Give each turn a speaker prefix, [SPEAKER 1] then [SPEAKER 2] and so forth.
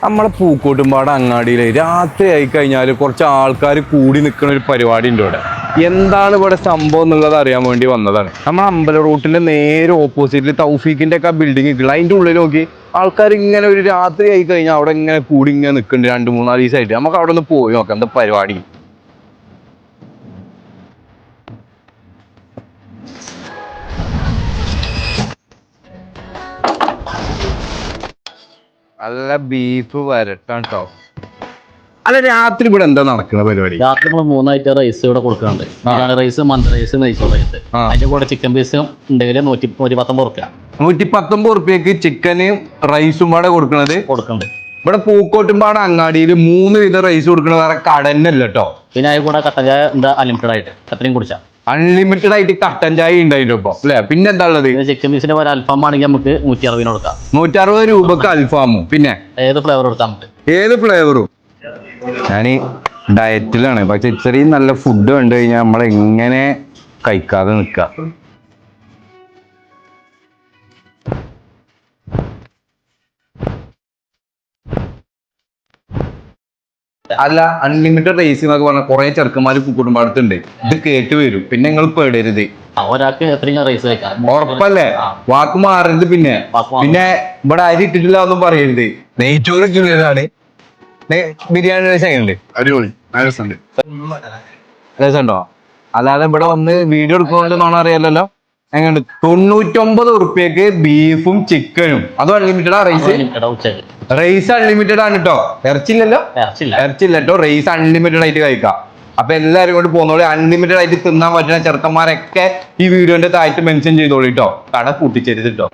[SPEAKER 1] നമ്മളെ പൂക്കോട്ടുംപാട് അങ്ങാടിയിൽ രാത്രി ആയി കഴിഞ്ഞാൽ കുറച്ച് ആൾക്കാർ കൂടി നിൽക്കുന്ന ഒരു പരിപാടി ഉണ്ട് ഇവിടെ. എന്താണ് ഇവിടെ സംഭവം എന്നുള്ളത് അറിയാൻ വേണ്ടി വന്നതാണ്. നമ്മൾ അമ്പല റൂട്ടിന്റെ നേരെ ഓപ്പോസിറ്റിൽ തൗഫീഖിന്റെ ഒക്കെ ബിൽഡിംഗ് ഇല്ല, അതിന്റെ ഉള്ളിൽ നോക്കി ആൾക്കാർ ഇങ്ങനെ ഒരു രാത്രി ആയി കഴിഞ്ഞാൽ അവിടെ ഇങ്ങനെ കൂടി ഇങ്ങനെ നിൽക്കുന്നുണ്ട് 2-3-4 ദിവസമായിട്ട്. നമുക്ക് അവിടെ ഒന്ന് പോയി നോക്കാം എന്താ പരിപാടി. നല്ല ബീഫ് വരട്ടാണ് കേട്ടോ. അല്ല, രാത്രി ഇവിടെ എന്താ നടക്കുന്ന പരിപാടി?
[SPEAKER 2] രാത്രി നമ്മൾ 3 ഐറ്റം റൈസ് ഇവിടെ കൊടുക്കുന്നുണ്ട്. ബിരിയാണി റൈസ്, മന്തി റൈസ്, നെയ്ച്ചോറ് റൈസ്. അതിന്റെ കൂടെ ചിക്കൻ പീസും ഉണ്ടെങ്കിൽ 119 റുപ്യ.
[SPEAKER 1] 119 റുപ്യക്ക് ചിക്കനും റൈസും ഇവിടെ കൊടുക്കുന്നുണ്ട്. ഇവിടെ പൂക്കോട്ടുംപാട് അങ്ങാടിയിൽ 3 വിധം റൈസ് കൊടുക്കണ വേറെ കടന്നല്ല കേട്ടോ.
[SPEAKER 2] പിന്നെ അതിൽ കൂടെ കട്ടൻ ചായ എന്താ അൺലിമിറ്റഡ് ആയിട്ട് എത്രയും കുടിച്ചാൽ
[SPEAKER 1] അൺലിമിറ്റഡ് ആയിട്ട് കട്ടൻ ചായ ഉണ്ടായിട്ടോ ഇപ്പൊ അല്ലെ. പിന്നെ എന്താ ഉള്ളത്?
[SPEAKER 2] ചിക്കൻ പീസിന്റെ പോലെ അൽഫാം ആണെങ്കിൽ നമുക്ക് 160 കൊടുക്കാം.
[SPEAKER 1] 160 രൂപക്ക് അൽഫാമും. പിന്നെ
[SPEAKER 2] ഏത് ഫ്ലേവർ കൊടുക്കാം നമുക്ക്?
[SPEAKER 1] ഏത് ഫ്ലേവറും. ഞാൻ ഡയറ്റിലാണ്, പക്ഷെ ഇത്രയും നല്ല ഫുഡ് കണ്ടു കഴിഞ്ഞാൽ നമ്മളെങ്ങനെ കഴിക്കാതെ നിൽക്കുക. അല്ല, അൺലിമിറ്റഡ് റൈസ് എന്നൊക്കെ പറഞ്ഞാൽ കുറെ ചെറുക്കന്മാര് കുടുംബത്തുണ്ട്. ഇത് കേട്ട് വരും, പിന്നെ നിങ്ങൾ പേടരുത്.
[SPEAKER 2] ഒരാൾക്ക് എത്രയും റൈസ് കഴിക്കാം
[SPEAKER 1] ഉറപ്പല്ലേ? വാക്ക് മാറരുത്. പിന്നെ ഇവിടെ അരി ഇട്ടിട്ടില്ല ഒന്നും പറയരുത്. നെയ്ച്ചോറ് ചുള്ളിയതാണ്. ബിരിയാണി റൈസ് എങ്ങനെയുണ്ട്?
[SPEAKER 3] അടിപൊളി,
[SPEAKER 1] രസമുണ്ടോ? അല്ലാതെ ഇവിടെ വന്ന് വീഡിയോ എടുക്കുന്നോണ്ടെന്നാണ് അറിയാലോ. എങ്ങനെയുണ്ട്? 99 റുപ്യക്ക് ബീഫും ചിക്കനും. അതും അൺലിമിറ്റഡ് ആ റൈസ്? റൈസ് അൺലിമിറ്റഡ് ആണ് കേട്ടോ. ഇറച്ചില്ലല്ലോ, ഇറച്ചില്ല കേട്ടോ. റൈസ് അൺലിമിറ്റഡ് ആയിട്ട് കഴിക്കാം. അപ്പൊ എല്ലാവരും കൊണ്ട് പോകുന്നോളൂ. അൺലിമിറ്റഡ് ആയിട്ട് തിന്നാൻ പറ്റുന്ന ചെറുക്കന്മാരൊക്കെ ഈ വീഡിയോന്റെ താഴത്ത് മെൻഷൻ ചെയ്തോളൂ കേട്ടോ. കട കൂട്ടിച്ചേരുത് കേട്ടോ.